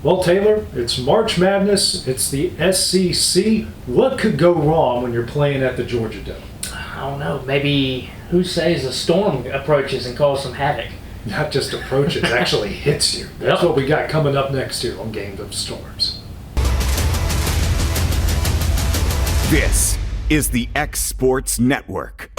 Well, Taylor, it's March Madness. It's the SEC. What could go wrong when you're playing at the Georgia Dome? I don't know. Maybe who says a storm approaches and causes some havoc? Not just approaches, actually hits you. That's what we got coming up next year on Game of Storms. This is the X Sports Network.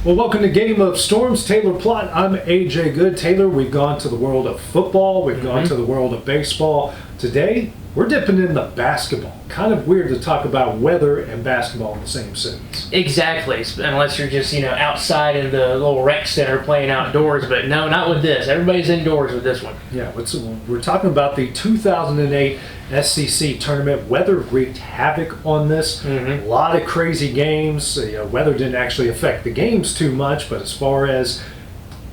Well, welcome to Game of Storms. Taylor Plott. I'm AJ Good. Taylor, we've gone to the world of football. We've gone to the world of baseball. Today, we're dipping into basketball. Kind of weird to talk about weather and basketball in the same sentence. Exactly, unless you're just, outside in the little rec center playing outdoors. But no, not with this. Everybody's indoors with this one. Yeah, we're talking about the 2008 SEC tournament. Weather wreaked havoc on this. A lot of crazy games. Weather didn't actually affect the games too much, but as far as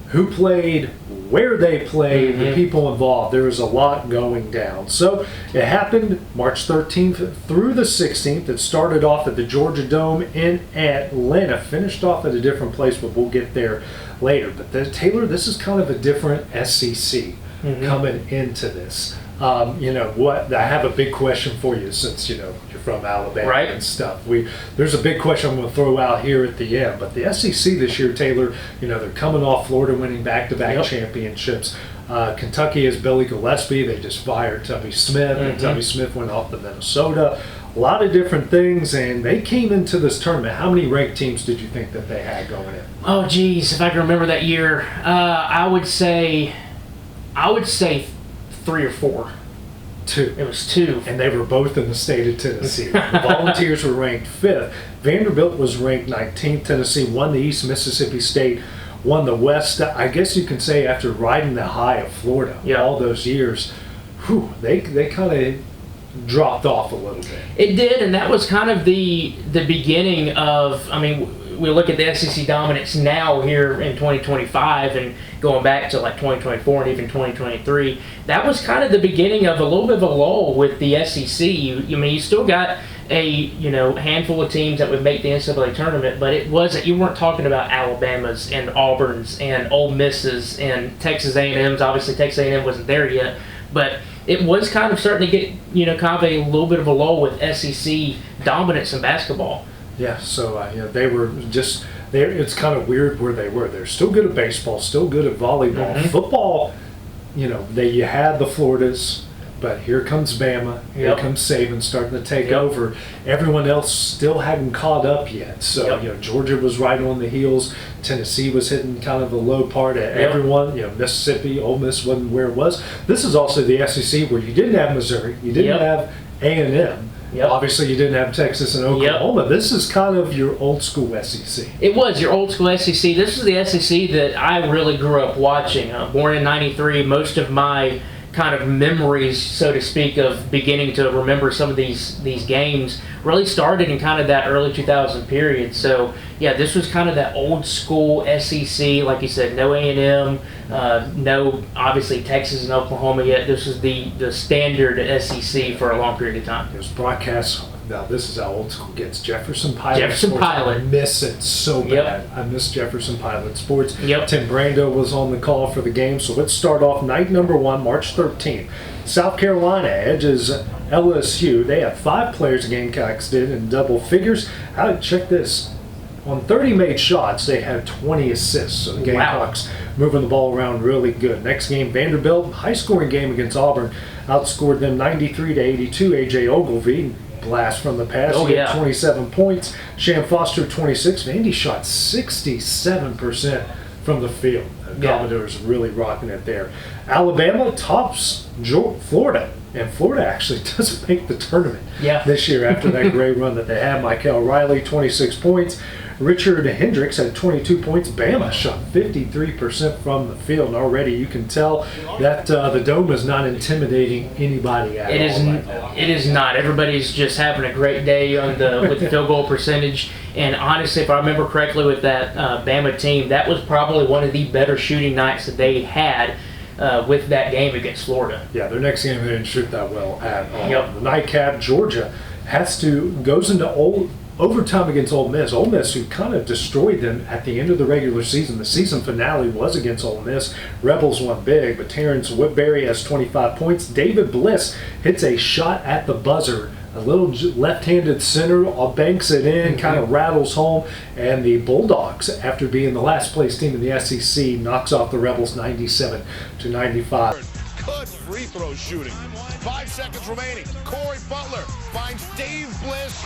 who played, where they played, the people involved, there was a lot going down. So it happened March 13th through the 16th. It started off at the Georgia Dome in Atlanta, finished off at a different place, but we'll get there later. But Taylor, this is kind of a different SEC coming into this. I have a big question for you since, you're from Alabama and stuff. There's a big question I'm going to throw out here at the end. But the SEC this year, Taylor, they're coming off Florida winning back-to-back championships. Kentucky has Billy Gillispie. They just fired Tubby Smith, and Tubby Smith went off to Minnesota. A lot of different things, and they came into this tournament. How many ranked teams did you think that they had going in? Oh, geez, if I can remember that year, I would say 3 or 4. 2. It was 2. And they were both in the state of Tennessee. The Volunteers were ranked 5th. Vanderbilt was ranked 19th. Tennessee won the East. Mississippi State won the West. I guess you can say after riding the high of Florida all those years, they kind of dropped off a little bit. It did, and that was kind of the beginning of, we look at the SEC dominance now here in 2025 and going back to like 2024 and even 2023. That was kind of the beginning of a little bit of a lull with the SEC. You still got a handful of teams that would make the NCAA tournament, but it wasn't. You weren't talking about Alabamas and Auburns and Ole Misses and Texas A&Ms. Obviously, Texas A&M wasn't there yet, but it was kind of starting to get kind of a little bit of a lull with SEC dominance in basketball. Yeah, so they were just there. It's kind of weird where they were. They're still good at baseball, still good at volleyball, football. You had the Floridas, but here comes Bama. Here comes Saban starting to take over. Everyone else still hadn't caught up yet. So Georgia was right on the heels. Tennessee was hitting kind of the low part at everyone. Mississippi, Ole Miss wasn't where it was. This is also the SEC where you didn't have Missouri, you didn't have A&M. Obviously, you didn't have Texas and Oklahoma. This is kind of your old school SEC. It was your old school SEC. This is the SEC that I really grew up watching. Born in '93, most of my kind of memories, so to speak, of beginning to remember some of these games really started in kind of that early 2000 period. So, this was kind of that old school SEC. Like you said, no A&M, no, obviously, Texas and Oklahoma yet. This was the standard SEC for a long period of time. It was broadcast. Now, this is how old school gets. Jefferson Pilot Jefferson Sports. Pilot. I miss it so bad. I miss Jefferson Pilot Sports. Tim Brando was on the call for the game. So let's start off night number 1, March 13th. South Carolina edges LSU. They have 5 players the Gamecocks did in double figures. Check this. On 30 made shots, they had 20 assists. So the Gamecocks moving the ball around really good. Next game, Vanderbilt, high-scoring game against Auburn, outscored them 93-82. A.J. Ogilvy, blast from the pass. He had 27 points. Sham Foster, 26. Vandy shot 67% from the field. Commodores really rocking it there. Alabama tops Florida. And Florida actually doesn't make the tournament this year after that great run that they had. Michael Riley, 26 points. Richard Hendricks had 22 points. Bama shot 53% from the field. And already you can tell that the Dome is not intimidating anybody at all. It is not. Everybody's just having a great day with the field goal percentage. And honestly, if I remember correctly with that Bama team, that was probably one of the better shooting nights that they had with that game against Florida. Yeah, their next game they didn't shoot that well at all. The nightcap, Georgia goes into overtime against Ole Miss. Ole Miss, who kind of destroyed them at the end of the regular season. The season finale was against Ole Miss. Rebels won big, but Terrence Whitberry has 25 points. David Bliss hits a shot at the buzzer. A little left-handed center banks it in, kind of rattles home, and the Bulldogs, after being the last place team in the SEC, knocks off the Rebels 97-95. Good free throw shooting. 5 seconds remaining. Corey Butler finds Dave Bliss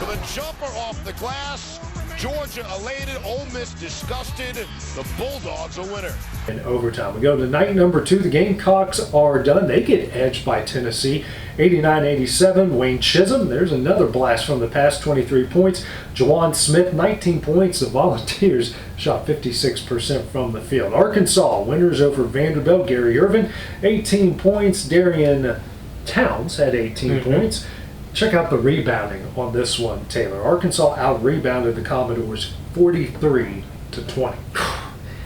with a jumper off the glass. Georgia elated, Ole Miss disgusted. The Bulldogs a winner. In overtime, we go to night number 2. The Gamecocks are done. They get edged by Tennessee, 89-87. Wayne Chisholm, there's another blast from the past, 23 points. Jawan Smith, 19 points. The Volunteers shot 56% from the field. Arkansas, winners over Vanderbilt. Gary Irvin, 18 points. Darian Towns had 18 points. Check out the rebounding on this one, Taylor. Arkansas out-rebounded the Commodores 43-20.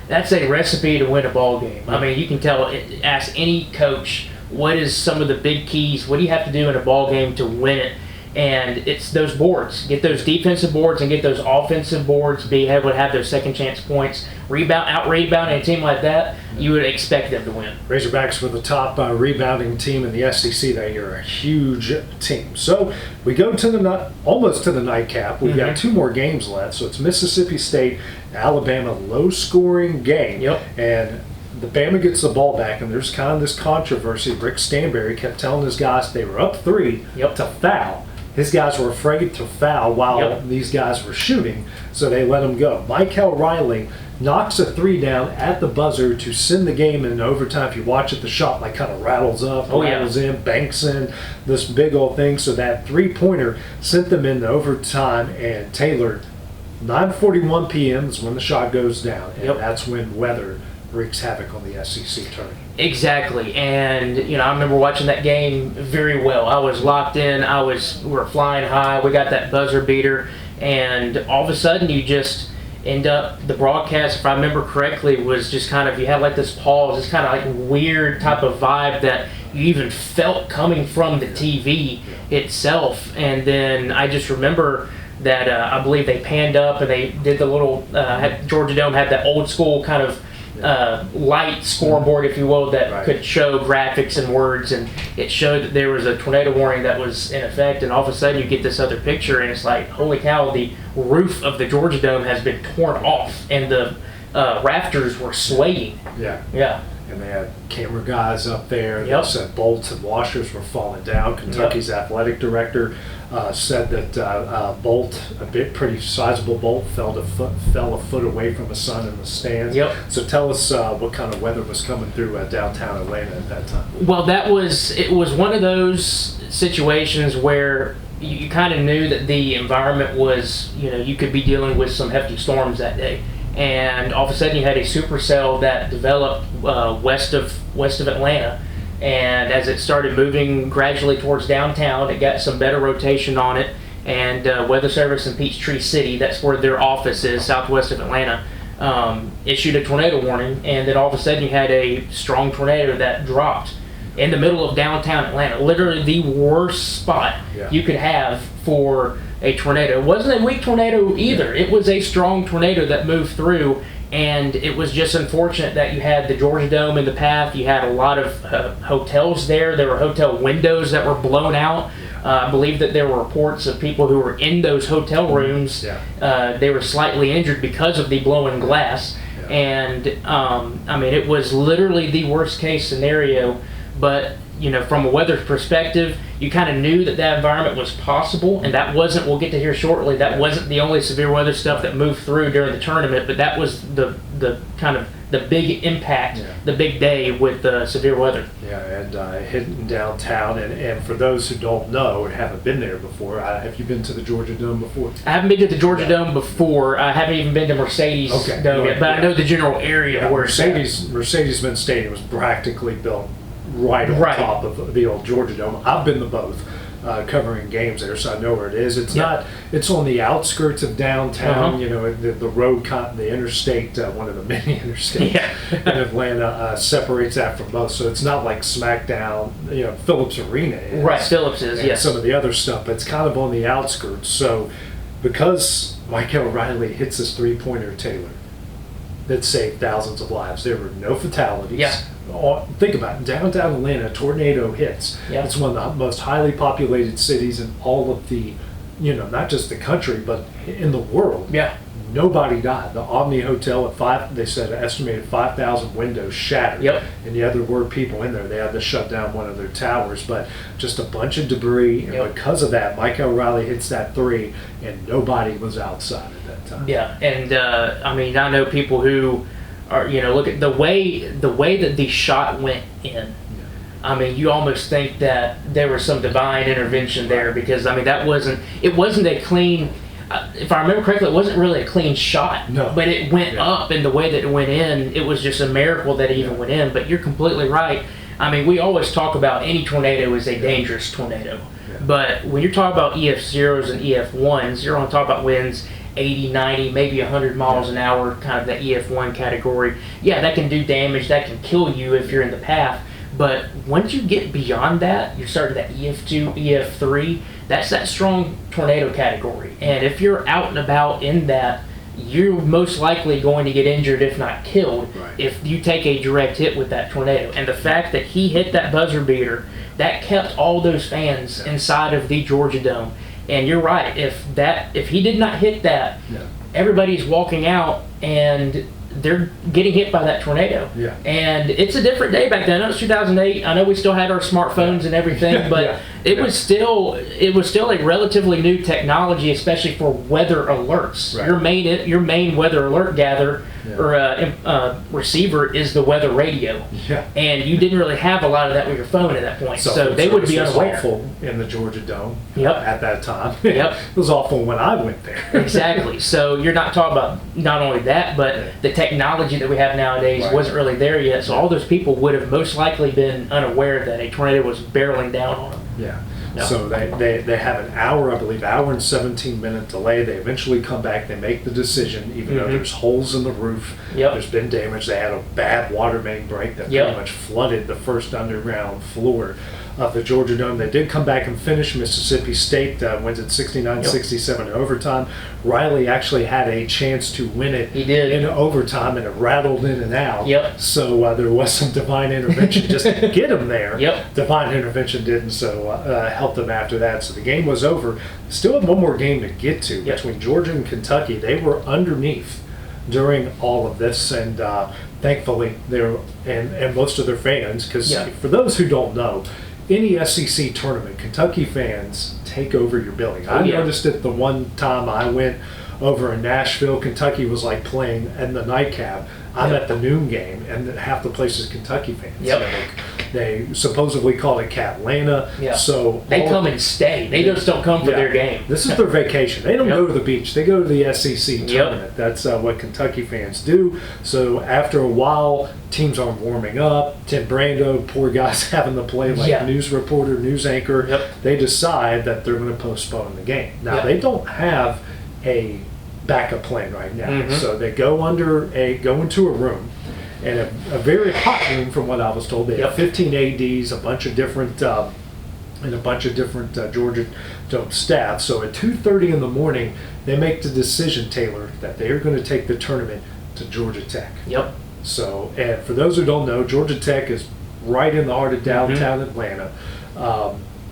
That's a recipe to win a ball game. I mean, you can tell. Ask any coach, what is some of the big keys? What do you have to do in a ball game to win it? And it's those boards. Get those defensive boards and get those offensive boards. Be able to have those second chance points. Out-rebounding a team like that, you would expect them to win. Razorbacks were the top rebounding team in the SEC that year, a huge team. So we go to almost to the nightcap. We've got 2 more games left. So it's Mississippi State, Alabama, low-scoring game. And the Bama gets the ball back, and there's kind of this controversy. Rick Stanberry kept telling his guys they were up 3 to foul. His guys were afraid to foul while these guys were shooting, so they let him go. Michael Riley knocks a 3 down at the buzzer to send the game in overtime. If you watch it, the shot like kind of rattles up, rattles in, banks in, this big old thing. So that 3-pointer sent them into overtime, and Taylor, 9:41 p.m. is when the shot goes down, and that's when weather wreaks havoc on the SEC tournament. Exactly, and I remember watching that game very well. I was locked in. We were flying high. We got that buzzer beater, and all of a sudden you just end up, the broadcast, if I remember correctly, was just kind of, you had like this pause, this kind of like weird type of vibe that you even felt coming from the TV itself. And then I just remember that I believe they panned up and they did the little, Georgia Dome had that old school kind of light scoreboard, if you will, that could show graphics and words, and it showed that there was a tornado warning that was in effect, and all of a sudden you get this other picture and it's like, holy cow, the roof of the Georgia Dome has been torn off and the rafters were swaying. And they had camera guys up there that said bolts and washers were falling down. Kentucky's athletic director said that bolt, pretty sizable bolt, fell a foot away from the sun in the stands. So tell us what kind of weather was coming through downtown Atlanta at that time. Well, it was one of those situations where you kind of knew that the environment was, you could be dealing with some hefty storms that day. And all of a sudden you had a supercell that developed west of Atlanta, and as it started moving gradually towards downtown, it got some better rotation on it, and Weather Service in Peachtree City, that's where their office is, southwest of Atlanta, issued a tornado warning, and then all of a sudden you had a strong tornado that dropped in the middle of downtown Atlanta, literally the worst spot you could have for a tornado. It wasn't a weak tornado either. It was a strong tornado that moved through, and it was just unfortunate that you had the Georgia Dome in the path. You had a lot of hotels there. There were hotel windows that were blown out. I believe that there were reports of people who were in those hotel rooms. They were slightly injured because of the blown glass. And it was literally the worst case scenario. But from a weather perspective, you kind of knew that environment was possible, and that wasn't, we'll get to here shortly, that wasn't the only severe weather stuff that moved through during the tournament, but that was the kind of the big impact, the big day with severe weather. And hitting downtown, and for those who don't know and haven't been there before, have you been to the Georgia Dome before? I haven't been to the Georgia Dome before. I haven't even been to Mercedes Dome yet, but I know the general area where Mercedes-Benz Stadium was practically built right on top of the old Georgia Dome. I've been to both, covering games there, so I know where it is. It's not. It's on the outskirts of downtown. The road, the interstate, one of the many interstates in Atlanta separates that from most. So it's not like smack down. Phillips Arena is. Phillips is. And some of the other stuff, but it's kind of on the outskirts. So because Mike O'Reilly hits his three-pointer, Taylor, that saved thousands of lives. There were no fatalities. Yeah. Think about it. Downtown Atlanta, a tornado hits. Yeah. It's one of the most highly populated cities in all of the, not just the country, but in the world. Yeah. Nobody died. The Omni Hotel at 5, they said an estimated 5,000 windows shattered. Yep. And yet there were people in there. They had to shut down one of their towers, but just a bunch of debris. And Yep. because of that, Mike O'Reilly hits that three, and nobody was outside at that time. Yeah, and I know people who are, look at the way that the shot went in. I mean, you almost think that there was some divine intervention there, because it wasn't a clean. If I remember correctly, it wasn't really a clean shot. No. But it went up, and the way that it went in, it was just a miracle that it even went in. But you're completely right. I mean, we always talk about any tornado is a dangerous tornado. Yeah. But when you're talking about EF0s and EF1s, you're on top about winds 80, 90, maybe 100 miles an hour, kind of the EF1 category. Yeah, that can do damage. That can kill you if you're in the path. But once you get beyond that, you start at that EF2, EF3, that's that strong tornado category. And if you're out and about in that, you're most likely going to get injured, if not killed, if you take a direct hit with that tornado. And the fact that he hit that buzzer beater, that kept all those fans inside of the Georgia Dome. And you're right, if he did not hit that, everybody's walking out and they're getting hit by that tornado. Yeah. And it's a different day back then. I know it's 2008. I know we still had our smartphones and everything, but it was still a relatively new technology, especially for weather alerts. Right. Your main weather alert gatherer or receiver is the weather radio. Yeah. And you didn't really have a lot of that with your phone at that point, so they would be unaware. It was awful in the Georgia Dome Yep. at that time. Yep. It was awful when I went there. Exactly. So you're not talking about not only that, but the technology that we have nowadays wasn't really there yet. So all those people would have most likely been unaware that a tornado was barreling down on them. Yeah. Yep. So they have an hour, I believe, hour and 17-minute delay. They eventually come back. They make the decision, even though there's holes in the roof. Yep. There's been damage. They had a bad water main break that pretty much flooded the first underground floor of the Georgia Dome. They did come back and finish. Mississippi State wins it 69-67 in overtime. Riley actually had a chance to win it in overtime, and it rattled in and out. Yep. So there was some divine intervention just to get him there. Yep. Divine intervention didn't, so helped them after that. So the game was over. Still have one more game to get to between Georgia and Kentucky. They were underneath during all of this, and thankfully they're and most of their fans, because for those who don't know, any SEC tournament, Kentucky fans take over your building. I noticed it the one time I went over in Nashville. Kentucky was like playing in the nightcap. I'm at the noon game, and half the place is Kentucky fans. They supposedly call it Catlanta. So they come and stay. They just don't come for their game. This is their vacation. They don't go to the beach. They go to the SEC tournament. That's what Kentucky fans do. So after a while, teams aren't warming up. Tim Brando, poor guy's having to play like news reporter, news anchor. They decide that they're going to postpone the game. Now, they don't have a backup plan right now. So they go into a room, and a very hot room from what I was told. They have 15 ADs, a bunch of different Georgia Dome staff. So at 2:30 in the morning, they make the decision, Taylor, that they are going to take the tournament to Georgia Tech. So, and for those who don't know, Georgia Tech is right in the heart of downtown Atlanta.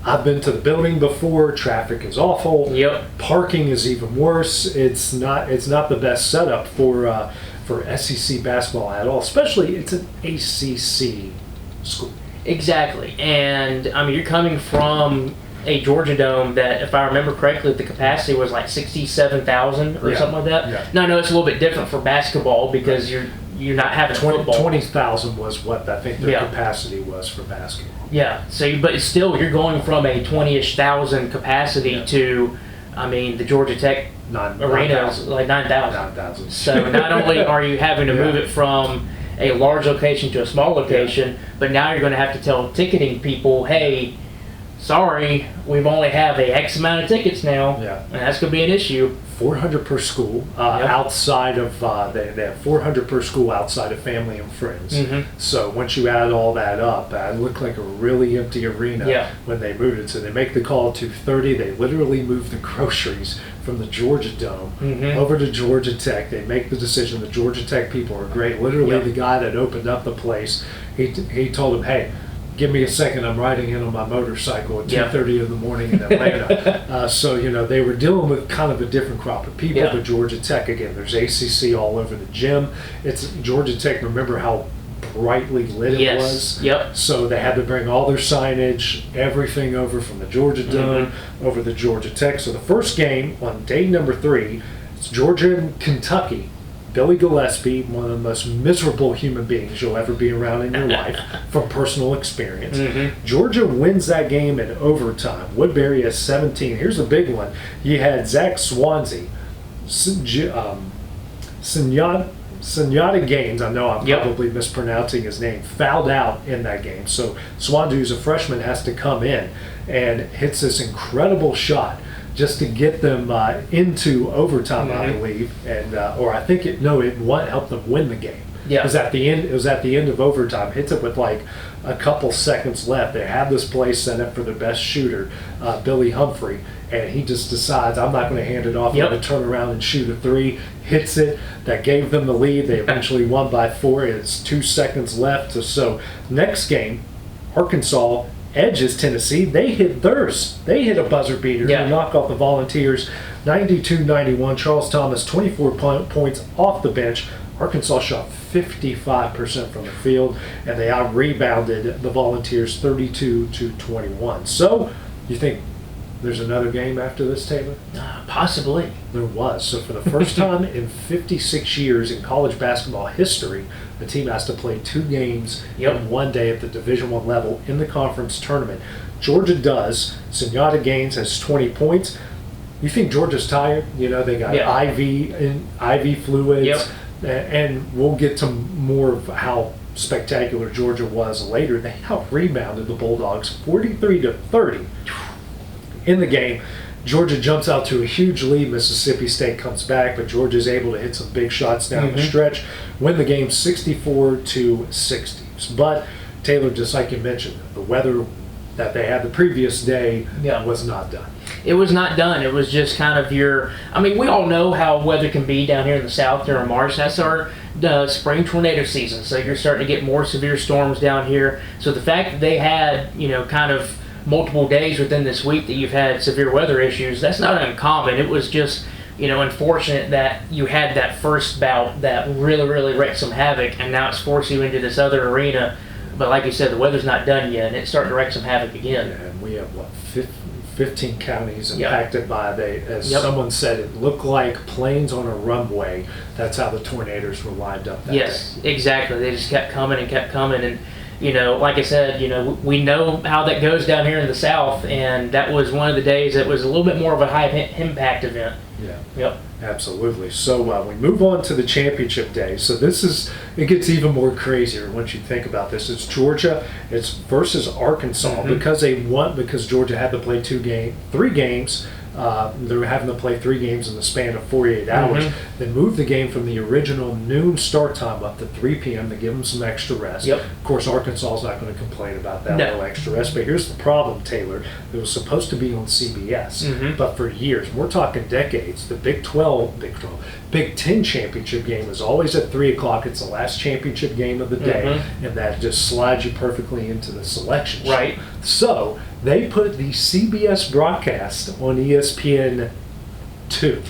I've been to the building before. Traffic is awful. Parking is even worse. It's not the best setup for SEC basketball at all. Especially, it's an ACC school. Exactly, and I mean, you're coming from a Georgia Dome that, if I remember correctly, the capacity was like 67,000 or something like that. Now I know it's a little bit different for basketball because you're not having football. 20,000 was what I think their capacity was for basketball. So but still, you're going from a 20-ish thousand capacity to, I mean, the Georgia Tech arena is like 9,000. So not only are you having to move it from a large location to a small location, but now you're going to have to tell ticketing people, hey, sorry, we've only have a X amount of tickets now, Yeah. and that's going to be an issue. 400 per school outside of they have 400 per school outside of family and friends. So once you add all that up, it looked like a really empty arena when they moved it. So they make the call to 2:30. They literally move the groceries from the Georgia Dome over to Georgia Tech. They make the decision. The Georgia Tech people are great. Literally, the guy that opened up the place, he told them, "Hey, give me a second, I'm riding in on my motorcycle at 2:30 in the morning in Atlanta." So, they were dealing with kind of a different crop of people, but Georgia Tech, again, there's ACC all over the gym. It's Georgia Tech, remember how brightly lit it was? So they had to bring all their signage, everything over from the Georgia Dome over to Georgia Tech. So the first game on day number 3, it's Georgia and Kentucky. Billy Gillespie, one of the most miserable human beings you'll ever be around in your life, from personal experience. Georgia wins that game in overtime. Woodbury has 17. Here's a big one. You had Zach Swansea, Sunyata Gaines, I know I'm probably mispronouncing his name, fouled out in that game. So Swansea, who's a freshman, has to come in and hits this incredible shot just to get them into overtime, I believe, and or I think it helped them win the game. It was at the end of overtime. Hits it with like a couple seconds left. They have this play set up for the best shooter, Billy Humphrey, and he just decides, I'm not going to hand it off. I'm going to turn around and shoot a 3. Hits it. That gave them the lead. They eventually won by 4. It's 2 seconds left. So next game, Arkansas edges Tennessee. They hit theirs. They hit a buzzer beater to knock off the Volunteers 92-91. Charles Thomas 24 points off the bench. Arkansas shot 55% from the field, and they out-rebounded the Volunteers 32-21. So you think there's another game after this, Taylor? Possibly. There was. So for the first time in 56 years in college basketball history, the team has to play 2 games in one day at the Division I level in the conference tournament. Georgia does. Sunyata Gaines has 20 points. You think Georgia's tired? They got IV fluids, and we'll get to more of how spectacular Georgia was later. They out-rebounded the Bulldogs 43-30 in the game. Georgia jumps out to a huge lead. Mississippi State comes back, but Georgia's able to hit some big shots down the stretch, win the game 64-60. But Taylor, just like you mentioned, the weather that they had the previous day was not done. It was not done. It was just kind of we all know how weather can be down here in the South during March. That's our spring tornado season. So you're starting to get more severe storms down here. So the fact that they had, kind of multiple days within this week that you've had severe weather issues, that's not uncommon. It was just, unfortunate that you had that first bout that really, really wreaked some havoc, and now it's forced you into this other arena. But like you said, the weather's not done yet, and it's starting to wreak some havoc again. And we have, 15 counties impacted by as someone said, it looked like planes on a runway. That's how the tornadoes were lined up that day. Exactly. They just kept coming and kept coming. And, like I said, we know how that goes down here in the South, and that was one of the days that was a little bit more of a high impact event. Absolutely. So we move on to the championship day. So it gets even more crazier once you think about this. It's Georgia. It's versus Arkansas because Georgia had to play 3 games. They're having to play 3 games in the span of 48 hours. Then move the game from the original noon start time up to 3 p.m. to give them some extra rest. Of course, Arkansas is not going to complain about that little extra rest. But here's the problem, Taylor. It was supposed to be on CBS, but for years, we're talking decades, the Big 10 championship game is always at 3 o'clock. It's the last championship game of the day, and that just slides you perfectly into the selection show. Right. So they put the CBS broadcast on ESPN 2.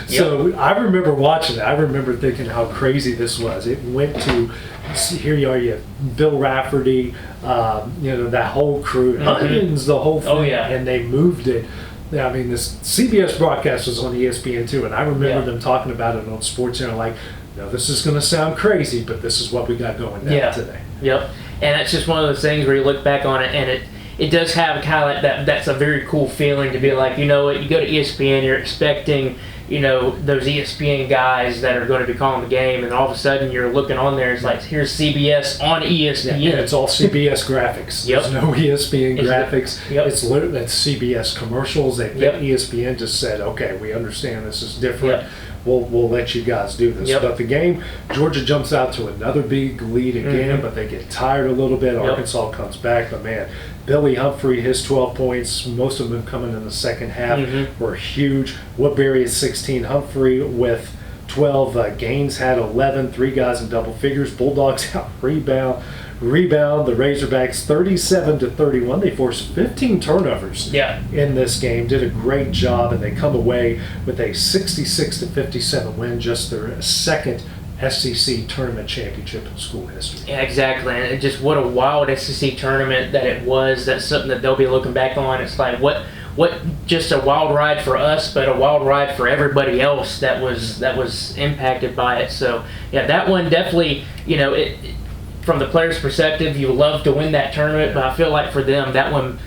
So I remember watching it. I remember thinking how crazy this was. It went to, here you have Bill Rafferty, that whole crew, Onions, the whole thing, and they moved it. This CBS broadcast was on ESPN2, and I remember them talking about it on SportsCenter, like, this is going to sound crazy, but this is what we got going down today. And that's just one of those things where you look back on it, and it does have kind of like that. That's a very cool feeling to be like, you go to ESPN, you're expecting, those ESPN guys that are going to be calling the game, and all of a sudden you're looking on there, it's like, here's CBS on ESPN. Yeah, it's all CBS graphics. Yep. There's no ESPN graphics. Yep. It's CBS commercials. ESPN just said, okay, we understand this is different. Yep. We'll let you guys do this. Yep. But the game, Georgia jumps out to another big lead again, but they get tired a little bit. Yep. Arkansas comes back, but man, Billy Humphrey, his 12 points, most of them coming in the second half, were huge. Woodbury at 16, Humphrey with 12, Gaines had 11, 3 guys in double figures. Bulldogs out rebound. The Razorbacks 37-31. They forced 15 turnovers in this game. Did a great job, and they come away with a 66-57 win, just their second SEC tournament championship in school history. Yeah, exactly. And just what a wild SEC tournament that it was. That's something that they'll be looking back on. It's like what just a wild ride for us, but a wild ride for everybody else that was impacted by it. So yeah, that one definitely, from the player's perspective, you love to win that tournament, but I feel like for them that one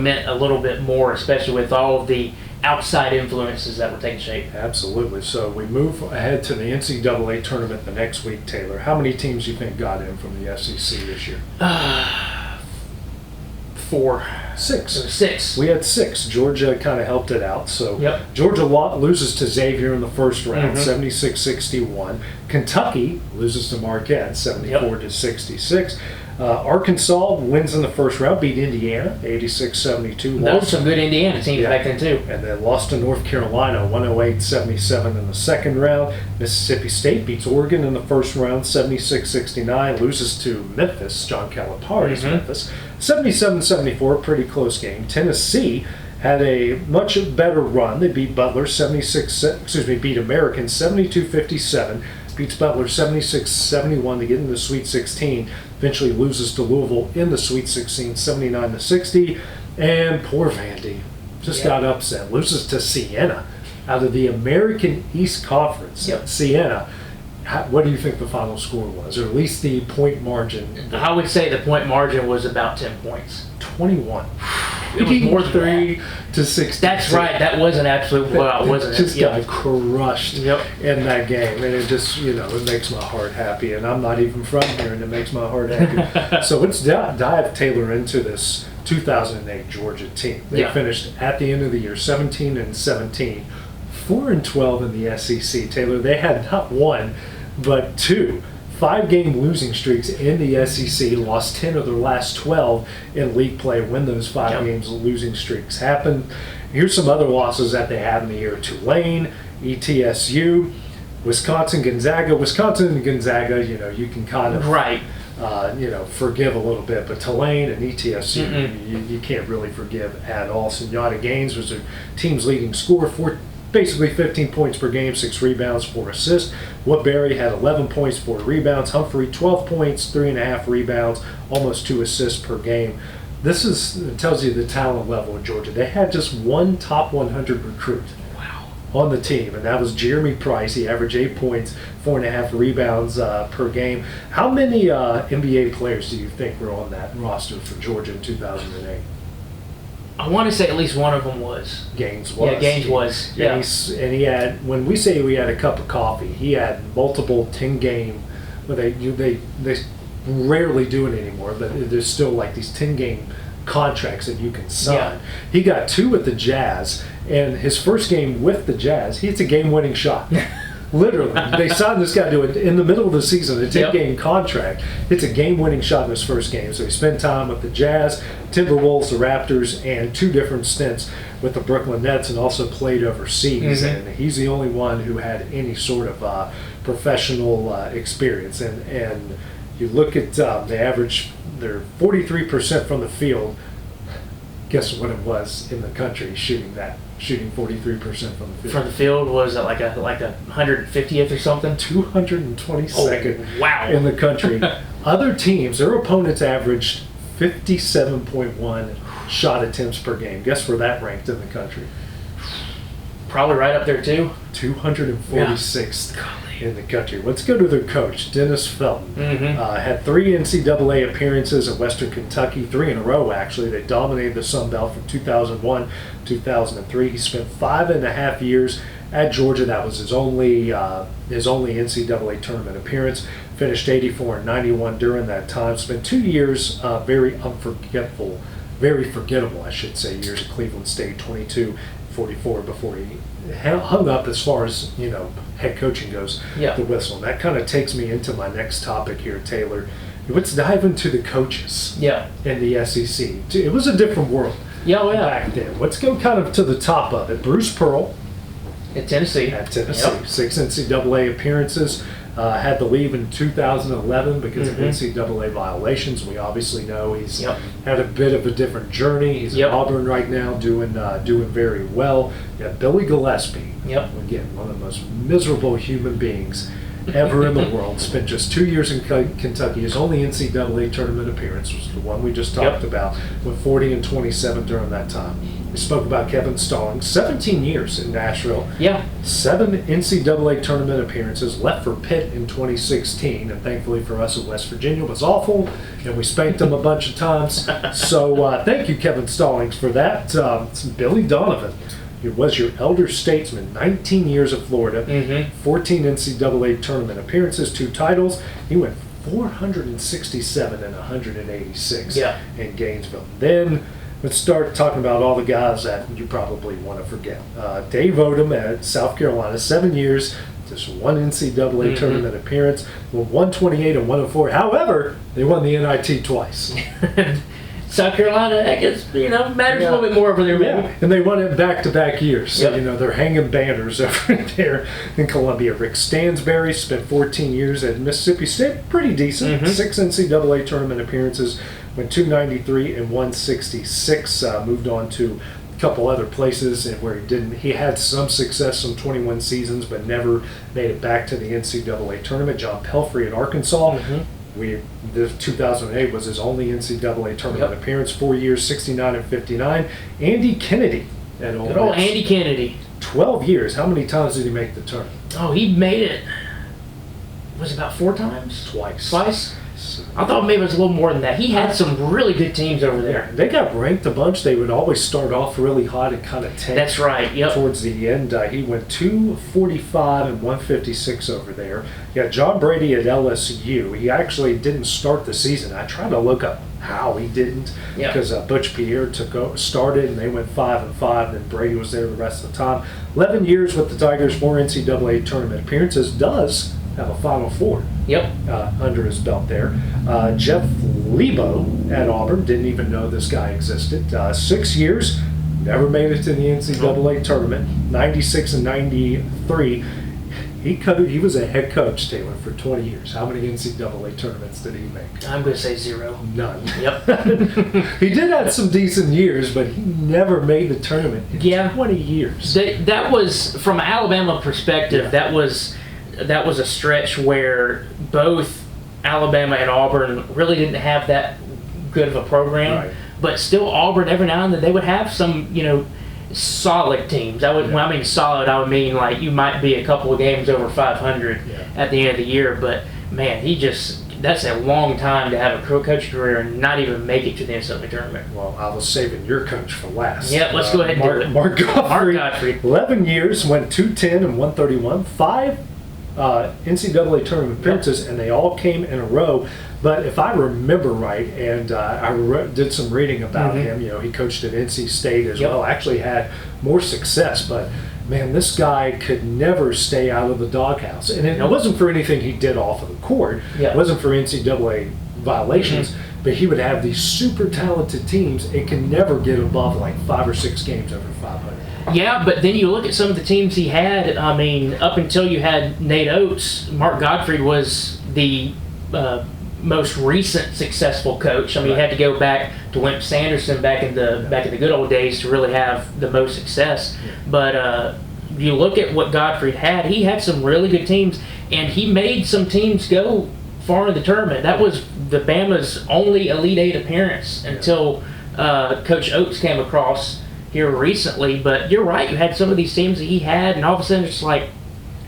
meant a little bit more, especially with all of the outside influences that were taking shape. Absolutely. So we move ahead to the NCAA tournament the next week, Taylor. How many teams do you think got in from the SEC this year? 4. 6. 6. We had 6. Georgia kind of helped it out. So Georgia loses to Xavier in the first round, 76-61. Kentucky loses to Marquette, 74-66. Arkansas wins in the first round, beat Indiana, 86-72. Those were some good Indiana teams back then, too. And then lost to North Carolina, 108-77 in the second round. Mississippi State beats Oregon in the first round, 76-69. Loses to Memphis, John Calipari's Memphis, 77-74, pretty close game. Tennessee had a much better run. They beat Butler, beat American, 72-57. Beats Butler 76-71 to get into the Sweet 16. Eventually loses to Louisville in the Sweet 16, 79-60. And poor Vandy just got upset. Loses to Siena out of the American East Conference. Siena. What do you think the final score was, or at least the point margin? I would say the point margin was about 10 points. 21. It was more than 3-6. That's right. That was an absolute blowout, wasn't it? Just got crushed in that game, and it just it makes my heart happy. And I'm not even from here, and it makes my heart happy. So let's dive Taylor into this 2008 Georgia team. They finished at the end of the year 17-17, 4-12 in the SEC. Taylor, they had not one but 2 5-game losing streaks in the SEC, lost 10 of their last 12 in league play when those 5 games losing streaks happened. Here's some other losses that they had in the year. Tulane, ETSU, Wisconsin, Gonzaga. Wisconsin and Gonzaga, you can kind of forgive a little bit, but Tulane and ETSU, you can't really forgive at all. Sunyata Gaines was their team's leading scorer, basically 15 points per game, 6 rebounds, 4 assists. Woodbury had 11 points, 4 rebounds. Humphrey, 12 points, 3.5 rebounds, almost 2 assists per game. It tells you the talent level of Georgia. They had just one top 100 recruit on the team, and that was Jeremy Price. He averaged 8 points, 4.5 rebounds per game. How many NBA players do you think were on that roster for Georgia in 2008? I want to say at least one of them was. Gaines was. Yeah, Gaines was. Yeah. And he had, when we say we had a cup of coffee, he had multiple 10-game, well, they rarely do it anymore, but there's still like these 10-game contracts that you can sign. Yeah. He got 2 with the Jazz, and his first game with the Jazz, he hits a game-winning shot. Literally. They signed this guy to it in the middle of the season, a 10-game contract. It's a game-winning shot in his first game. So he spent time with the Jazz, Timberwolves, the Raptors, and 2 different stints with the Brooklyn Nets, and also played overseas. And he's the only one who had any sort of professional experience. And you look at they average, they're 43% from the field. Guess what it was in the country shooting 43% from the field. From the field, was it like a 150th or something? 222nd in the country. Other teams, their opponents averaged 57.1 shot attempts per game. Guess where that ranked in the country? Probably right up there too. 246th in the country. Let's go to their coach, Dennis Felton. Had 3 NCAA appearances at Western Kentucky, 3 in a row actually. They dominated the Sun Belt from 2001 2003. He spent 5.5 years at Georgia. That was his only NCAA tournament appearance. Finished 84 and 91 during that time. Spent 2 years, very forgettable, I should say, years at Cleveland State, 22-44 before he hung up as far as, head coaching goes, the whistle. And that kind of takes me into my next topic here, Taylor. Let's dive into the coaches in the SEC. It was a different world back then. Let's go kind of to the top of it. Bruce Pearl. At Tennessee. 6 NCAA appearances. Had to leave in 2011 because of NCAA violations. We obviously know he's had a bit of a different journey. He's at Auburn right now, doing very well. You have Billy Gillispie. Again, one of the most miserable human beings ever in the world. Spent just 2 years in Kentucky. His only NCAA tournament appearance was the one we just talked about, with 40 and 27 during that time. We spoke about Kevin Stallings, 17 years in Nashville. 7 NCAA tournament appearances, left for Pitt in 2016, and thankfully for us at West Virginia was awful, and we spanked him a bunch of times. So thank you, Kevin Stallings, for that. Billy Donovan. He was your elder statesman, 19 years at Florida, 14 NCAA tournament appearances, 2 titles. He went 467 and 186 in Gainesville. Then let's start talking about all the guys that you probably want to forget. Dave Odom at South Carolina, 7 years, just 1 NCAA tournament appearance, with 128 and 104. However, they won the NIT twice. South Carolina, I guess, matters a little bit more over there, maybe. And they won it back-to-back years. So, they're hanging banners over there in Columbia. Rick Stansbury spent 14 years at Mississippi State. Pretty decent. 6 NCAA tournament appearances, went 293 and 166. Moved on to a couple other places where he had some success, some 21 seasons, but never made it back to the NCAA tournament. John Pelfrey at Arkansas. The 2008 was his only NCAA tournament appearance. 4 years, 69 and 59. Andy Kennedy at Ole Miss. Good old Andy Kennedy. 12 years. How many times did he make the tournament? Oh, he made it. Was it about 4 times? Twice. I thought maybe it was a little more than that. He had some really good teams over there. They got ranked a bunch. They would always start off really hot and kind of tank. That's right. Towards the end, he went 245 and 156 over there. You got John Brady at LSU. He actually didn't start the season. I tried to look up how he didn't, because Butch Pierre started and they went 5-5. And then Brady was there the rest of the time. 11 years with the Tigers, 4 NCAA tournament appearances. Does have a Final Four under his belt there. Jeff Lebo at Auburn, didn't even know this guy existed. 6 years, never made it to the NCAA tournament. 96 and 93. He was a head coach, Taylor, for 20 years. How many NCAA tournaments did he make? I'm going to say 0. None. He did have some decent years, but he never made the tournament in 20 years. That was, from an Alabama perspective, that was a stretch where both Alabama and Auburn really didn't have that good of a program. But still, Auburn, every now and then, they would have some, solid teams. When I mean solid, I would mean like you might be a couple of games over 500 at the end of the year. But, man, that's a long time to have a coach career and not even make it to the NCAA tournament. Well, I was saving your coach for last. Let's go ahead and do it. Mark Godfrey. 11 years, went 210 and 131. 5 NCAA tournament appearances, and they all came in a row. But if I remember right, and I did some reading about him, he coached at NC State as well, actually had more success. But, man, this guy could never stay out of the doghouse. And it wasn't for anything he did off of the court. It wasn't for NCAA violations. But he would have these super talented teams. It can never get above like 5 or 6 games over 500. Yeah, but then you look at some of the teams he had. I mean, up until you had Nate Oates, Mark Godfrey was the most recent successful coach. I mean, he had to go back to Wimp Sanderson back in the good old days to really have the most success. But you look at what Godfrey had. He had some really good teams, and he made some teams go far in the tournament. That was the Bama's only Elite Eight appearance until Coach Oates came across here recently. But you're right, you had some of these teams that he had, and all of a sudden it's like,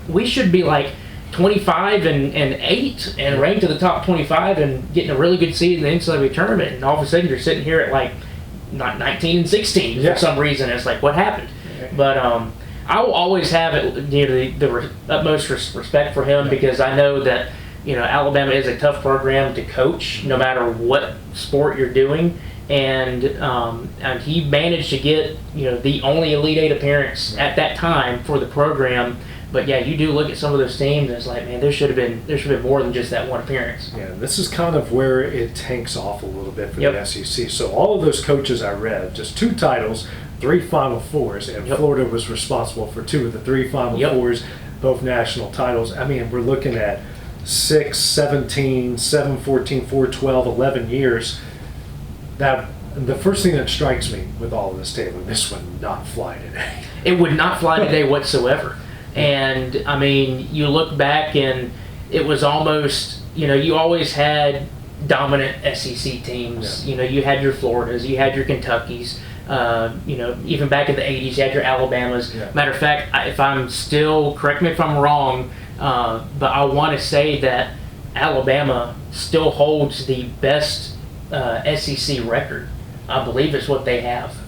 we should be like 25 and 8 and ranked to the top 25 and getting a really good seed in the NCAA tournament, and all of a sudden you're sitting here at like 19 and 16 for some reason. It's like, what happened? But I will always have the utmost respect for him because I know that Alabama is a tough program to coach no matter what sport you're doing, and he managed to get the only Elite Eight appearance at that time for the program. But yeah, you do look at some of those teams, and it's like, man, there should have been more than just that one appearance. Yeah, this is kind of where it tanks off a little bit for the SEC. So all of those coaches I read, just 2 titles, 3 Final Fours, and Florida was responsible for 2 of the 3 Final Fours, both national titles. I mean, we're looking at 6, 17, 7, 14, 4, 12, 11 years. That the first thing that strikes me with all of this, Taylor, this would not fly today. It would not fly today whatsoever. And I mean, you look back and it was almost, you always had dominant SEC teams. Yeah. You had your Floridas, you had your Kentuckys. Even back in the 80s, you had your Alabamas. Yeah. Matter of fact, if I'm still, correct me if I'm wrong, but I want to say that Alabama still holds the best SEC record. I believe it's what they have.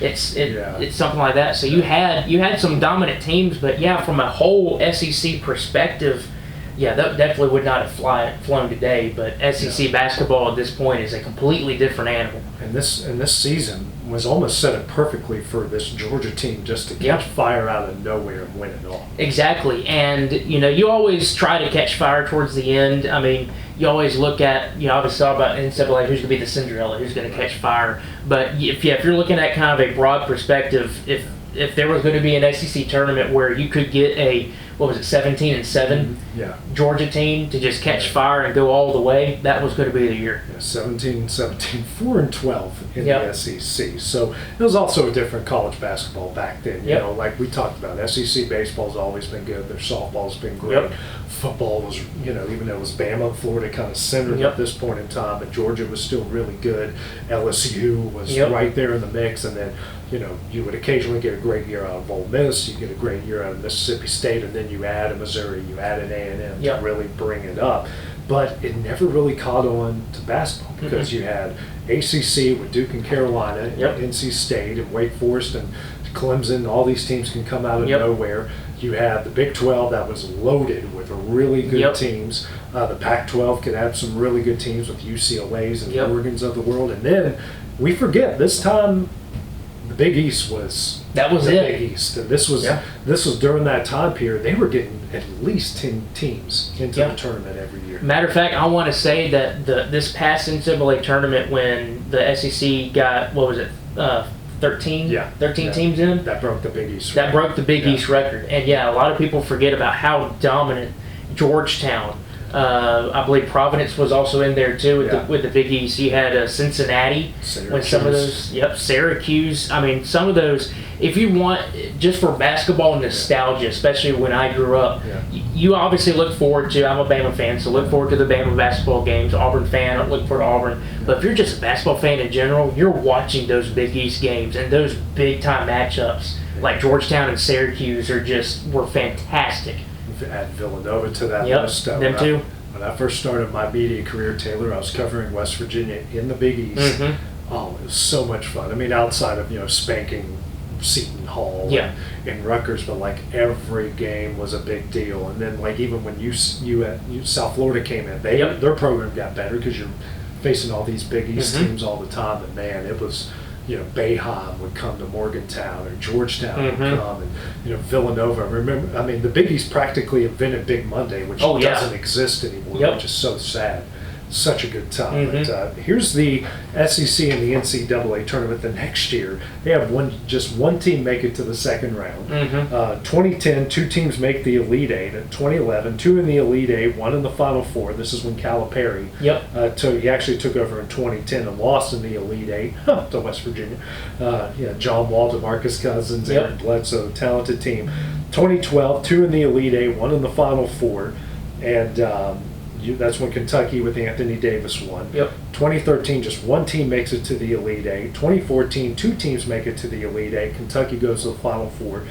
It's something like that. So you had some dominant teams, but yeah, from a whole SEC perspective, yeah, that definitely would not have flown today. But SEC basketball at this point is a completely different animal. And this season was almost set up perfectly for this Georgia team just to catch fire out of nowhere and win it all. Exactly, and you always try to catch fire towards the end. I mean, you always look at obviously all about NCAA, who's going to be the Cinderella, who's going to catch fire. But if you're looking at kind of a broad perspective, if there was going to be an SEC tournament where you could get a 17-7 Georgia team to just catch fire and go all the way, that was going to be the year. 17, 4-12 in the SEC. So it was also a different college basketball back then. Like we talked about, SEC baseball's always been good. Their softball's been great. Football was, even though it was Bama, Florida kind of centered at this point in time, but Georgia was still really good. LSU was right there in the mix, and then you would occasionally get a great year out of Ole Miss, you get a great year out of Mississippi State, and then you add a Missouri, you add an A&M to really bring it up. But it never really caught on to basketball because you had ACC with Duke and Carolina, and NC State and Wake Forest and Clemson. All these teams can come out of nowhere. You had the Big 12 that was loaded with really good teams. The Pac-12 could have some really good teams with UCLA's and the Oregons of the world. And then we forget, this time the Big East was Big East. And this was during that time period. They were getting at least 10 teams into the tournament every year. Matter of fact, I want to say that this past NCAA tournament when the SEC got, 13 teams in. That broke the Big East record. That broke the Big East record. And a lot of people forget about how dominant Georgetown, I believe Providence was also in there too with the Big East. You had Cincinnati, when some of those, Syracuse. I mean, some of those, if you want, just for basketball nostalgia, especially when I grew up, you obviously look forward to, I'm a Bama fan, so look forward to the Bama basketball games. Auburn fan, I look forward to Auburn. But if you're just a basketball fan in general, you're watching those Big East games and those big time matchups like Georgetown and Syracuse were fantastic. Add Villanova to that list. Them too. When I first started my media career, Taylor, I was covering West Virginia in the Big East. Oh, it was so much fun. I mean, outside of spanking Seton Hall and Rutgers, but like every game was a big deal. And then like even when South Florida came in, their program got better because you're facing all these Big East teams all the time. And man, it was. Boeheim would come to Morgantown, or Georgetown would come, and Villanova. Remember, I mean, the Big East practically invented Big Monday, which doesn't exist anymore, which is so sad. Such a good time. But here's the SEC and the NCAA tournament the next year. They have just one team make it to the second round. 2010, 2 teams make the Elite Eight. In 2011, 2 in the Elite Eight, 1 in the Final Four. This is when Calipari he actually took over in 2010 and lost in the Elite Eight to West Virginia. John Wall, DeMarcus Cousins, Aaron Bledsoe, talented team. 2012, 2 in the Elite Eight, 1 in the Final Four, and that's when Kentucky with Anthony Davis won. 2013, just 1 team makes it to the Elite Eight. 2014, 2 teams make it to the Elite Eight. Kentucky goes to the Final Four.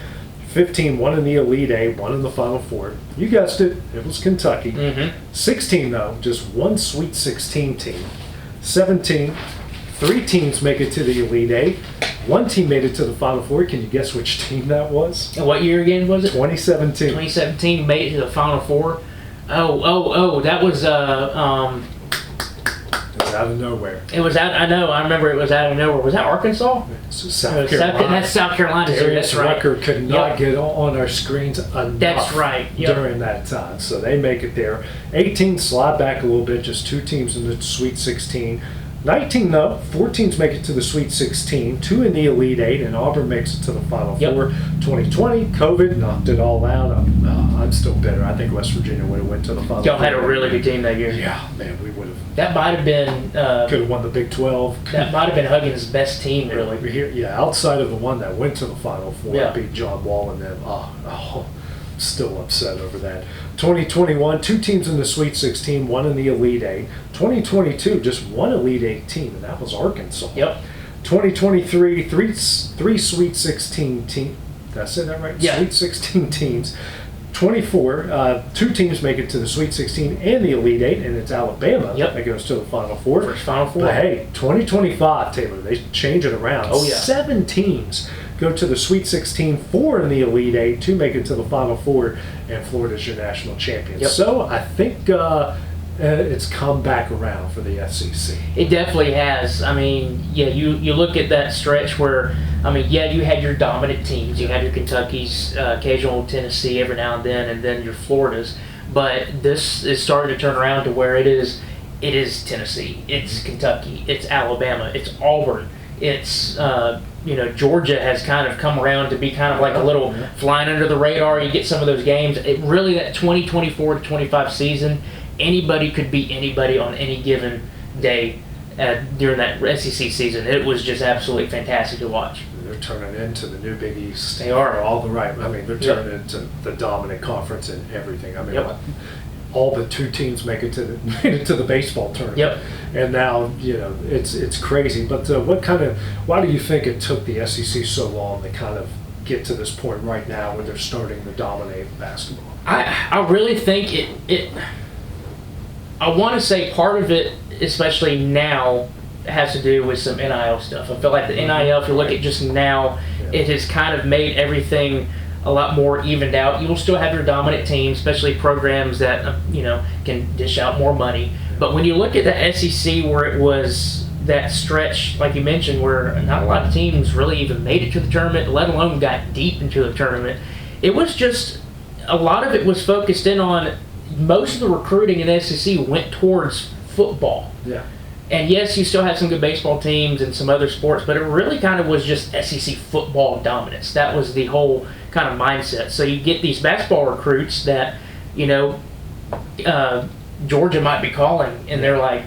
15, 1 in the Elite Eight, 1 in the Final Four. You guessed it, it was Kentucky. 16, though, just 1 Sweet 16 team. 17, 3 teams make it to the Elite Eight. 1 team made it to the Final Four. Can you guess which team that was? And what year again was it? 2017. 2017 made it to the Final Four. That was It was out of nowhere. It was out. I remember it was out of nowhere. Was that Arkansas? South Carolina. That's South Carolina. Darius That's right. Rucker could not get on our screens enough. That's right. Yep. During that time, so they make it there. 18 slide back a little bit. Just 2 teams in the Sweet 16. 19 though, 4 teams make it to the Sweet 16, 2 in the Elite Eight, and Auburn makes it to the Final Four. 2020, COVID knocked it all out. I'm still bitter. I think West Virginia would have went to the Final Four. Y'all had a really good team that year. Yeah, man, we would have. That might have been. Could have won the Big 12. That might have been Huggins' best team, really. Here, yeah, outside of the one that went to the Final Four, Yeah. beat John Wall and them. Still upset over that. 2021, 2 teams in the Sweet 16, 1 in the Elite Eight. 2022, just 1 Elite Eight team, and that was Arkansas. Yep. 2023, three Sweet 16 teams. Did I say that right? Yeah. Sweet 16 teams. 24, 2 teams make it to the Sweet 16 and the Elite Eight, and it's Alabama that goes to the Final Four. First Final Four. But hey, 2025, Taylor, they change it around. Oh, yeah. 7 teams go to the Sweet 16, 4 in the Elite Eight, 2 make it to the Final Four, and Florida's your national champion. Yep. So I think it's come back around for the SEC. It definitely has. I mean, yeah, you look at that stretch where, I mean, yeah, you had your dominant teams. You had your Kentucky's, occasional Tennessee every now and then your Floridas. But this is starting to turn around to where it is Tennessee, it's Kentucky, it's Alabama, it's Auburn, it's Georgia has kind of come around to be kind of like a little flying under the radar. You get some of those games. It really, that 2024 to 25 season, anybody could beat anybody on any given day during that SEC season. It was just absolutely fantastic to watch. They're turning into the new Big East. They are. All the right. I mean, they're turning into the dominant conference and everything. I mean, all but 2 teams made it to the baseball tournament. Yep. And now, it's crazy. But why do you think it took the SEC so long to kind of get to this point right now where they're starting to dominate basketball? I really think I want to say part of it, especially now, has to do with some NIL stuff. I feel like the NIL, if you look at just now, it has kind of made everything a lot more evened out. You will still have your dominant team, especially programs that can dish out more money. But when you look at the SEC, where it was that stretch, like you mentioned, where not a lot of teams really even made it to the tournament, let alone got deep into the tournament, it was just a lot of it was focused in on most of the recruiting in the SEC went towards football. Yeah. And yes, you still have some good baseball teams and some other sports, but it really kind of was just SEC football dominance. That was the whole kind of mindset. So you get these basketball recruits that, Georgia might be calling, and they're like,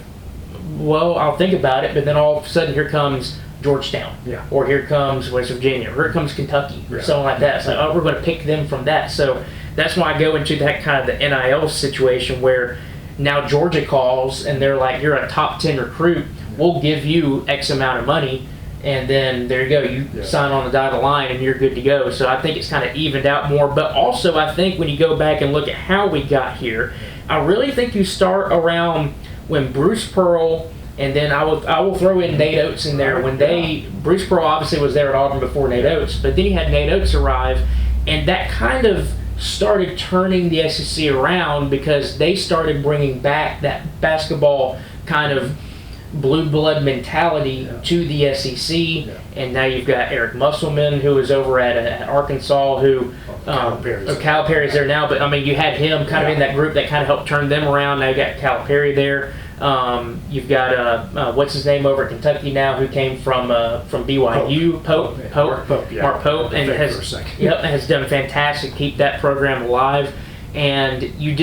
well, I'll think about it, but then all of a sudden here comes Georgetown, or here comes West Virginia, or here comes Kentucky, or something like that. So we're going to pick them from that. So that's why I go into that kind of the NIL situation where now Georgia calls and they're like, you're a top 10 recruit, we'll give you X amount of money, and then there you go, you sign on the dotted line and you're good to go. So I think it's kind of evened out more. But also I think when you go back and look at how we got here, I really think you start around when Bruce Pearl, and then I will throw in Nate Oates in there. When Bruce Pearl obviously was there at Auburn before Nate Oates, but then you had Nate Oates arrive, and that kind of started turning the SEC around because they started bringing back that basketball kind of blue blood mentality to the SEC, and now you've got Eric Musselman, who is over at Arkansas, who Calipari's there now, but I mean you had him kind of in that group that kind of helped turn them around. Now you got Calipari there. You've got what's his name over at Kentucky now, who came from BYU, Mark Pope, and has done fantastic. Keep that program alive. And you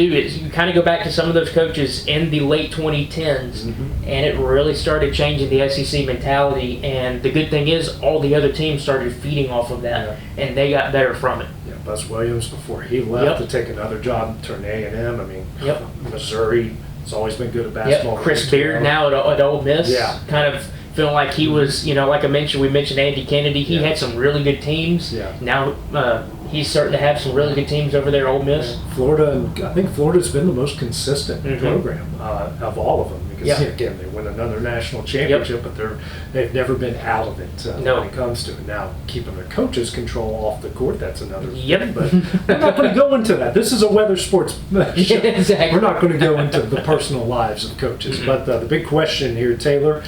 kind of go back to some of those coaches in the late 2010s, and it really started changing the SEC mentality. And the good thing is, all the other teams started feeding off of that, and they got better from it. Yeah, Buzz Williams, before he left to take another job, turned A&M. I mean, Missouri has always been good at basketball. Chris Beard now at Ole Miss, kind of feeling like he was, like we mentioned Andy Kennedy. He had some really good teams. Yeah. Now he's starting to have some really good teams over there. Ole Miss. Florida, and I think Florida's been the most consistent program of all of them. Because again, they win another national championship, but they've never been out of it when it comes to it. Now, keeping their coaches' control off the court, that's another thing. But we're not going to go into that. This is a weather sports show. Exactly. We're not going to go into the personal lives of coaches. But the big question here, Taylor,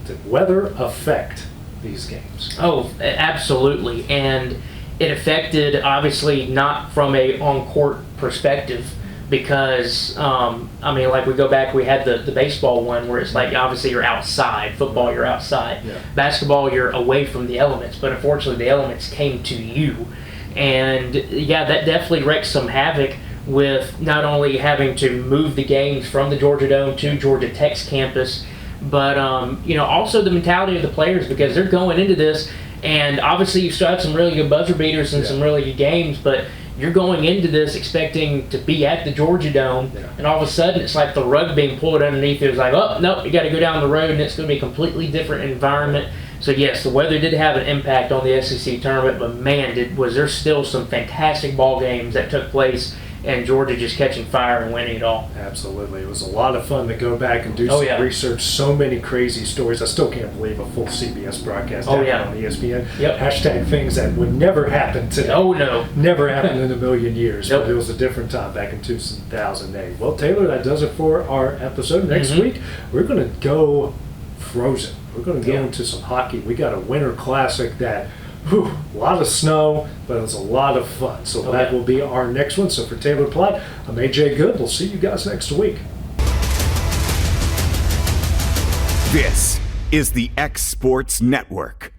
did weather affect these games? Oh, absolutely. And it affected, obviously, not from a on-court perspective, because, like we go back, we had the baseball one where it's like, obviously, you're outside. Football, you're outside. Yeah. Basketball, you're away from the elements. But unfortunately, the elements came to you. And, yeah, that definitely wreaked some havoc with not only having to move the games from the Georgia Dome to Georgia Tech's campus, but, also the mentality of the players, because they're going into this. And obviously, you still have some really good buzzer beaters and some really good games, but you're going into this expecting to be at the Georgia Dome, and all of a sudden it's like the rug being pulled underneath you. It's like, oh, no, you got to go down the road, and it's going to be a completely different environment. So, yes, the weather did have an impact on the SEC tournament, but, man, was there still some fantastic ball games that took place, and Georgia just catching fire and winning it all. Absolutely. It was a lot of fun to go back and do some research. So many crazy stories. I still can't believe a full CBS broadcast on ESPN. Hashtag things that would never happen today. Oh, no. Never happened in a million years. But it was a different time back in 2008. Well, Taylor, that does it for our episode. Next week, we're going to go frozen. We're going to go into some hockey. We got a Winter Classic that... a lot of snow, but it was a lot of fun. So that will be our next one. So for Taylor Plott, I'm AJ Good. We'll see you guys next week. This is the X Sports Network.